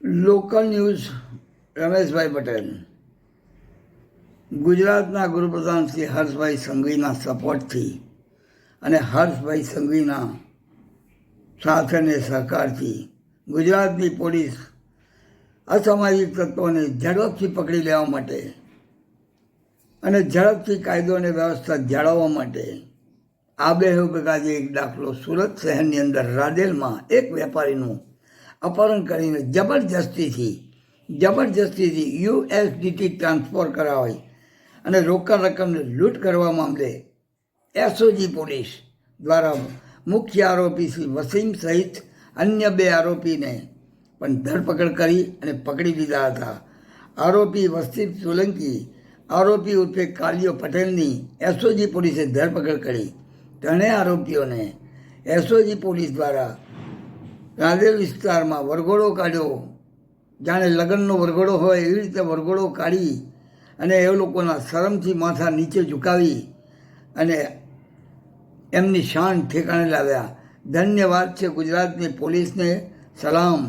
Local news Rameshbhai Patel. ગુજરાતના ગૃહપ્રધાન શ્રી હર્ષભાઈ સંઘવીના સપોર્ટથી અને હર્ષભાઈ સંઘવીના સાથ અને સહકારથી ગુજરાતની પોલીસ અસામાજિક તત્વોને ઝડપથી પકડી લેવા માટે અને ઝડપથી કાયદો અને વ્યવસ્થા જાળવવા માટે આબેહૂબ આજે એક દાખલો સુરત શહેરની અંદર રાદેલમાં એક વેપારીનું અપહરણ કરીને જબરજસ્તીથી યુએસડીટી ટ્રાન્સફર કરાવી અને રોકડ રકમને લૂંટ કરવા મામલે એસઓજી પોલીસ દ્વારા મુખ્ય આરોપી શ્રી વસીમ સહિત અન્ય 2 આરોપીને પણ ધરપકડ કરી અને પકડી લીધા હતા. આરોપી વસીમ સોલંકી આરોપી ઉર્ફે કાલિયો પટેલની એસઓજી પોલીસે ધરપકડ કરી. ત્રણેય આરોપીઓને એસઓજી પોલીસ દ્વારા રાદેલ વિસ્તારમાં વરઘોડો કાઢ્યો, જાણે લગ્નનો વરઘોડો હોય એવી રીતે વરઘોડો કાઢી અને એ લોકોના શરમથી માથા નીચે ઝુકાવી અને એમની શાન ઠેકાણે લાવ્યા. ધન્યવાદ છે ગુજરાતની પોલીસને, સલામ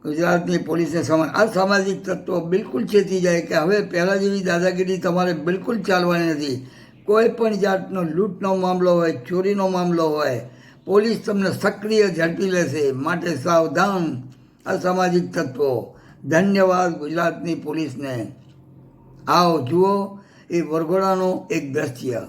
ગુજરાતની પોલીસને. અસામાજિક તત્વો બિલકુલ ચેતી જાય કે હવે પહેલાં જેવી દાદાગીરી તમારે બિલકુલ ચાલવાની નથી. કોઈ પણ જાતનો લૂંટનો મામલો હોય, ચોરીનો મામલો હોય, પોલીસ તમને સક્રિય ઝડપી લેશે. માટે સાવધાન અસામાજિક તત્વો. ધન્યવાદ ગુજરાતની પોલીસને. આવો જુઓ એ વરઘોડાનું એક દ્રશ્ય.